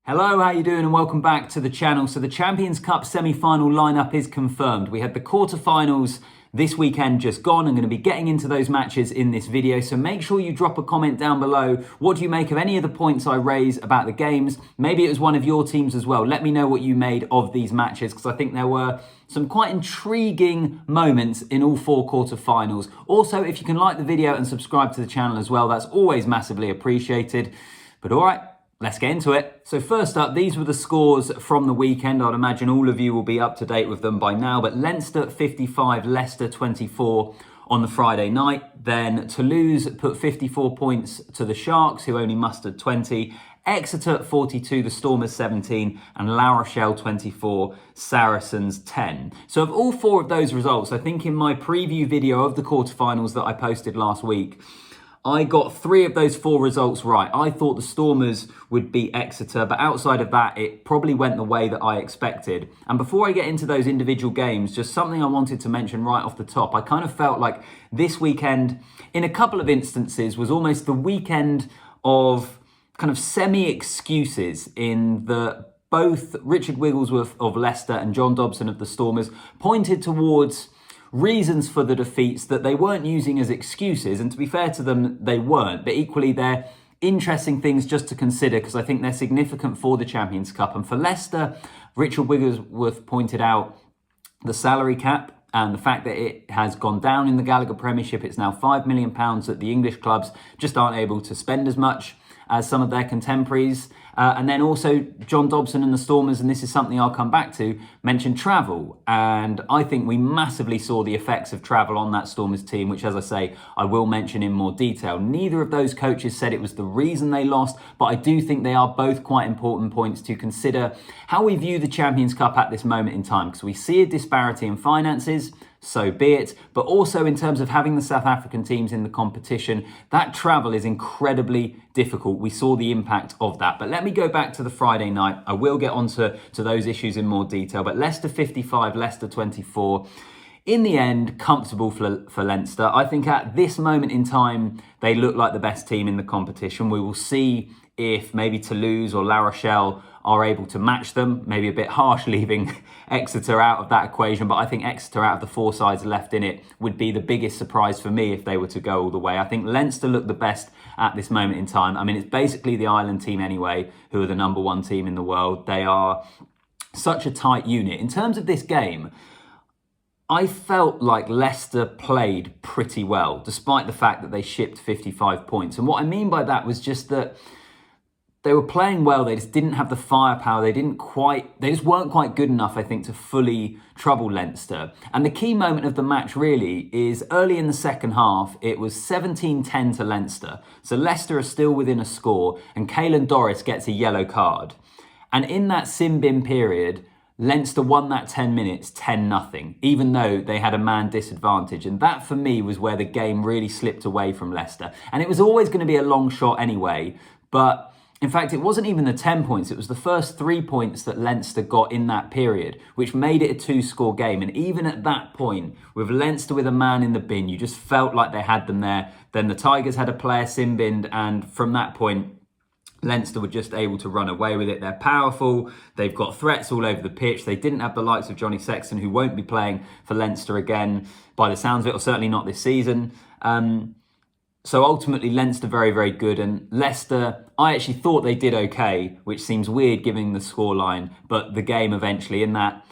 Hello, how you doing and welcome back to the channel. So the Champions Cup semi-final lineup is confirmed. We had the quarterfinals this weekend just gone. I'm going to be getting into those matches in this video. So make sure you drop a comment down below. What do you make of any of the points I raise about the games? Maybe it was one of your teams as well. Let me know what you made of these matches because I think there were some quite intriguing moments in all four quarterfinals. Also, if you can like the video and subscribe to the channel as well, that's always massively appreciated. But all right. Let's get into it. So first up, these were the scores from the weekend. I'd imagine all of you will be up to date with them by now, but Leinster 55, Leicester 24 on the Friday night. Then Toulouse put 54 points to the Sharks, who only mustered 20. Exeter 42, the Stormers 17, and La Rochelle 24, Saracens 10. So of all four of those results, I think in my preview video of the quarterfinals that I posted last week, I got three of those four results right. I thought the Stormers would beat Exeter, but outside of that, it probably went the way that I expected. And before I get into those individual games, just something I wanted to mention right off the top. I kind of felt like this weekend, in a couple of instances, was almost the weekend of kind of semi-excuses in the both Richard Wigglesworth of Leicester and John Dobson of the Stormers pointed towards reasons for the defeats that they weren't using as excuses, and to be fair to them, they weren't, but equally they're interesting things just to consider because I think they're significant for the Champions Cup. And for Leicester, Richard Wigglesworth pointed out the salary cap and the fact that it has gone down in the Gallagher Premiership. It's now £5 million that the English clubs just aren't able to spend as much as some of their contemporaries. And then also John Dobson and the Stormers, and this is something I'll come back to, mentioned travel. And I think we massively saw the effects of travel on that Stormers team, which, as I say, I will mention in more detail. Neither of those coaches said it was the reason they lost, but I do think they are both quite important points to consider how we view the Champions Cup at this moment in time, because we see a disparity in finances, so be it, but also in terms of having the South African teams in the competition, that travel is incredibly difficult. We saw the impact of that. But let me go back to the Friday night. I will get onto those issues in more detail, but Leicester 55, Leicester 24. In the end, comfortable for Leinster. I think at this moment in time, they look like the best team in the competition. We will see if maybe Toulouse or La Rochelle are able to match them. Maybe a bit harsh leaving Exeter out of that equation, but I think Exeter out of the four sides left in it would be the biggest surprise for me if they were to go all the way. I think Leinster look the best at this moment in time. I mean, it's basically the Ireland team anyway, who are the number one team in the world. They are such a tight unit. In terms of this game, I felt like Leicester played pretty well, despite the fact that they shipped 55 points. And what I mean by that was just that they were playing well. They just didn't have the firepower. They just weren't quite good enough, I think, to fully trouble Leinster. And the key moment of the match really is early in the second half. It was 17-10 to Leinster. So Leicester are still within a score and Caelan Doris gets a yellow card. And in that sin bin period, Leinster won that 10 minutes 10-0, even though they had a man disadvantage. And that for me was where the game really slipped away from Leicester. And it was always going to be a long shot anyway, but in fact, it wasn't even the 10 points. It was the first 3 points that Leinster got in that period, which made it a two-score game. And even at that point, with Leinster with a man in the bin, you just felt like they had them there. Then the Tigers had a player sin-binned, and from that point, Leinster were just able to run away with it. They're powerful. They've got threats all over the pitch. They didn't have the likes of Johnny Sexton, who won't be playing for Leinster again by the sounds of it, or certainly not this season. So ultimately, Leinster very, very good. And Leicester, I actually thought they did okay, which seems weird given the scoreline. But the game eventually, in that,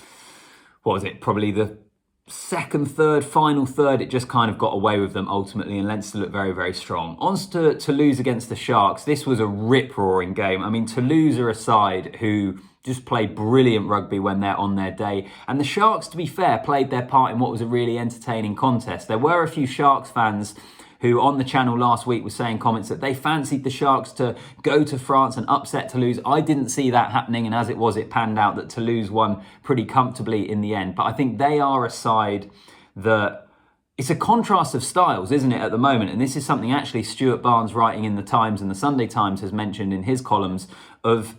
what was it, probably the second, third, final third, it just kind of got away with them ultimately. And Leinster looked very, very strong. On to Toulouse against the Sharks. This was a rip-roaring game. I mean, Toulouse are a side who just play brilliant rugby when they're on their day. And the Sharks, to be fair, played their part in what was a really entertaining contest. There were a few Sharks fans who on the channel last week were saying comments that they fancied the Sharks to go to France and upset Toulouse. I didn't see that happening, and as it was, it panned out that Toulouse won pretty comfortably in the end. But I think they are a side that, it's a contrast of styles, isn't it, at the moment? And this is something actually Stuart Barnes, writing in the Times and the Sunday Times, has mentioned in his columns of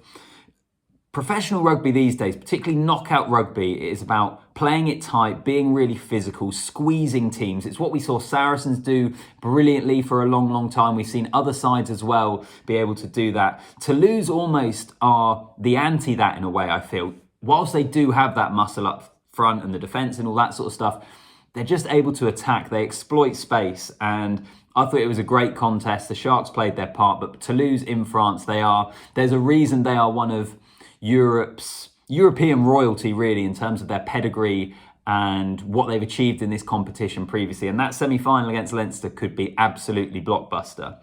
professional rugby these days, particularly knockout rugby, is about playing it tight, being really physical, squeezing teams. It's what we saw Saracens do brilliantly for a long, long time. We've seen other sides as well be able to do that. Toulouse almost are the anti that in a way, I feel. Whilst they do have that muscle up front and the defence and all that sort of stuff, they're just able to attack. They exploit space, and I thought it was a great contest. The Sharks played their part, but Toulouse in France, there's a reason they are one of European royalty, really, in terms of their pedigree and what they've achieved in this competition previously. And that semi-final against Leinster could be absolutely blockbuster.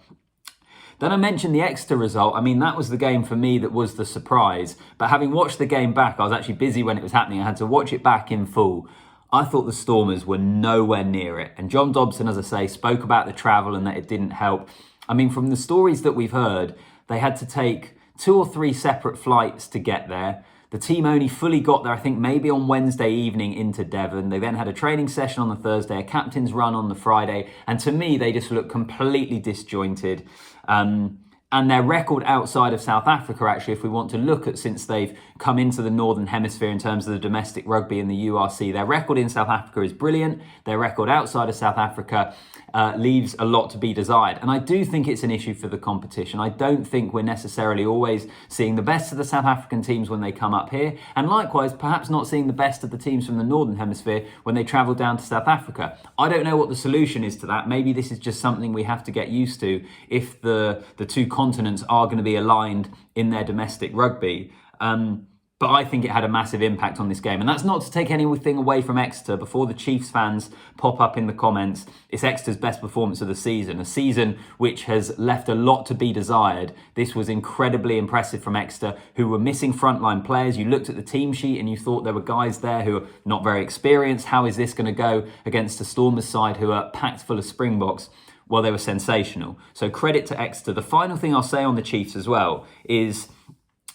Then I mentioned the Exeter result. I mean, that was the game for me that was the surprise. But having watched the game back, I was actually busy when it was happening. I had to watch it back in full. I thought the Stormers were nowhere near it. And John Dobson, as I say, spoke about the travel and that it didn't help. I mean, from the stories that we've heard, they had to take 2 or 3 separate flights to get there. The team only fully got there, I think, maybe on Wednesday evening into Devon. They then had a training session on the Thursday, a captain's run on the Friday. And to me, they just looked completely disjointed. And their record outside of South Africa, actually, if we want to look at since they've come into the Northern Hemisphere in terms of the domestic rugby and the URC, their record in South Africa is brilliant. Their record outside of South Africa leaves a lot to be desired. And I do think it's an issue for the competition. I don't think we're necessarily always seeing the best of the South African teams when they come up here. And likewise, perhaps not seeing the best of the teams from the Northern Hemisphere when they travel down to South Africa. I don't know what the solution is to that. Maybe this is just something we have to get used to if the two continents are going to be aligned in their domestic rugby. But I think it had a massive impact on this game. And that's not to take anything away from Exeter. Before the Chiefs fans pop up in the comments, it's Exeter's best performance of the season. A season which has left a lot to be desired. This was incredibly impressive from Exeter, who were missing frontline players. You looked at the team sheet and you thought there were guys there who are not very experienced. How is this going to go against the Stormers side who are packed full of Springboks? Well, they were sensational. So credit to Exeter. The final thing I'll say on the Chiefs as well is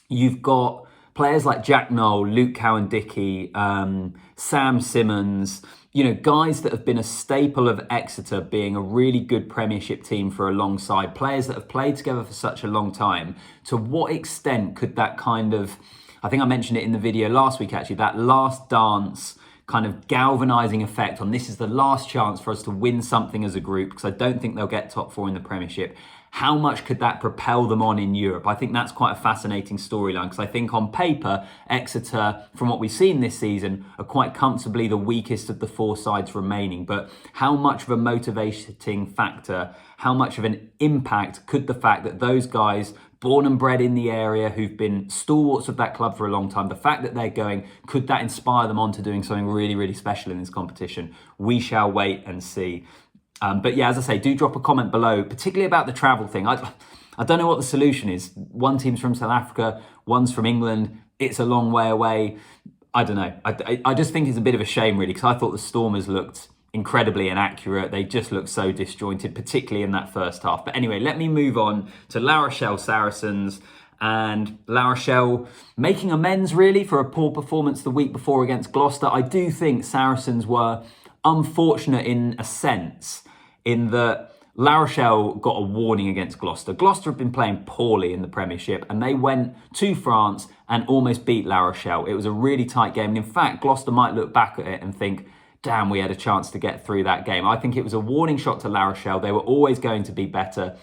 you've got players like Jack Noel, Luke Cowan-Dickey, Sam Simmons, guys that have been a staple of Exeter being a really good Premiership team for a long side, players that have played together for such a long time. To what extent could that kind of, I think I mentioned it in the video last week actually, that last dance kind of galvanising effect on this is the last chance for us to win something as a group, because I don't think they'll get top 4 in the Premiership. How much could that propel them on in Europe? I think that's quite a fascinating storyline, because I think on paper, Exeter, from what we've seen this season, are quite comfortably the weakest of the 4 sides remaining. But how much of a motivating factor, how much of an impact could the fact that those guys, born and bred in the area, who've been stalwarts of that club for a long time, the fact that they're going, could that inspire them on to doing something really, really special in this competition? We shall wait and see. But yeah, as I say, do drop a comment below, particularly about the travel thing. I don't know what the solution is. One team's from South Africa, one's from England. It's a long way away. I don't know. I just think it's a bit of a shame, really, because I thought the Stormers looked incredibly inaccurate. They just looked so disjointed, particularly in that first half. But anyway, let me move on to La Rochelle Saracens. And La Rochelle making amends, really, for a poor performance the week before against Gloucester. I do think Saracens were unfortunate in a sense, in that La Rochelle got a warning against Gloucester. Gloucester have been playing poorly in the Premiership, and they went to France and almost beat La Rochelle. It was a really tight game. And in fact, Gloucester might look back at it and think, damn, we had a chance to get through that game. I think it was a warning shot to La Rochelle. They were always going to be better,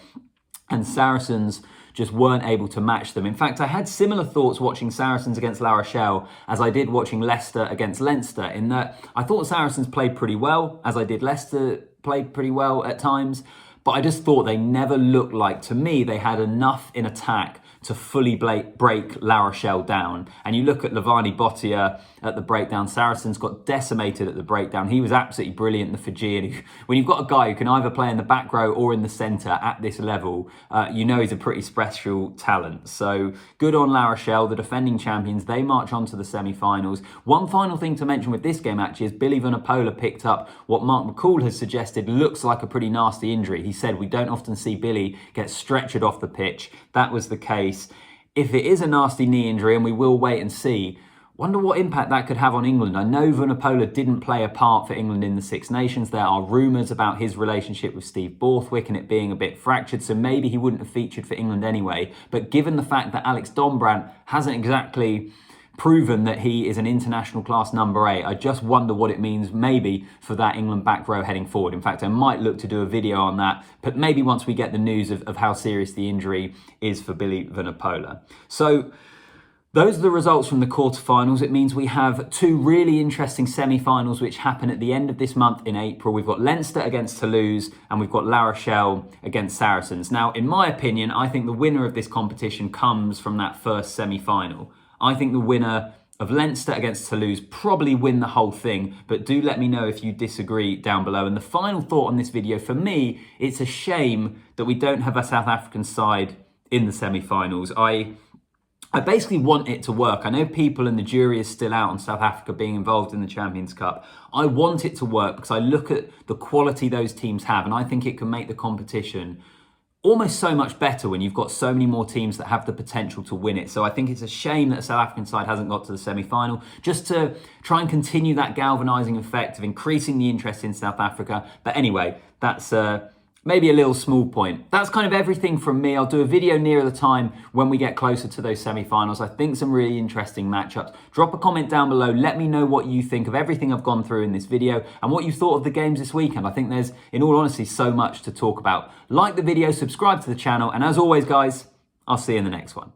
and Saracens just weren't able to match them. In fact, I had similar thoughts watching Saracens against La Rochelle as I did watching Leicester against Leinster, in that I thought Saracens played pretty well, as I did Leicester played pretty well at times, but I just thought they never looked like, to me, they had enough in attack to fully break La Rochelle down. And you look at Lavani Bottia at the breakdown. Saracens got decimated at the breakdown. He was absolutely brilliant, the Fijian. When you've got a guy who can either play in the back row or in the centre at this level, you know he's a pretty special talent. So good on La Rochelle, the defending champions. They march on to the semi-finals. One final thing to mention with this game, actually, is Billy Vunipola picked up what Mark McCall has suggested looks like a pretty nasty injury. He said, we don't often see Billy get stretchered off the pitch. That was the case. If it is a nasty knee injury, and we will wait and see, Wonder what impact that could have on England. I know Vunipola didn't play a part for England in the Six Nations. There are rumours about his relationship with Steve Borthwick and it being a bit fractured, so maybe he wouldn't have featured for England anyway. But given the fact that Alex Dombrandt hasn't exactly proven that he is an international class number 8, I just wonder what it means maybe for that England back row heading forward. In fact, I might look to do a video on that, but maybe once we get the news of how serious the injury is for Billy Vunipola. So those are the results from the quarterfinals. It means we have 2 really interesting semi-finals which happen at the end of this month in April. We've got Leinster against Toulouse and we've got La Rochelle against Saracens. Now, in my opinion, I think the winner of this competition comes from that first semi-final. I think the winner of Leinster against Toulouse probably win the whole thing, but do let me know if you disagree down below. And the final thought on this video, for me, it's a shame that we don't have a South African side in the semi-finals. I basically want it to work. I know people and the jury is still out on South Africa being involved in the Champions Cup. I want it to work because I look at the quality those teams have and I think it can make the competition almost so much better when you've got so many more teams that have the potential to win it. So I think it's a shame that the South African side hasn't got to the semi-final, just to try and continue that galvanising effect of increasing the interest in South Africa. But anyway, that's maybe a little small point. That's kind of everything from me. I'll do a video nearer the time when we get closer to those semi-finals. I think some really interesting matchups. Drop a comment down below. Let me know what you think of everything I've gone through in this video and what you thought of the games this weekend. I think there's, in all honesty, so much to talk about. Like the video, subscribe to the channel, and as always, guys, I'll see you in the next one.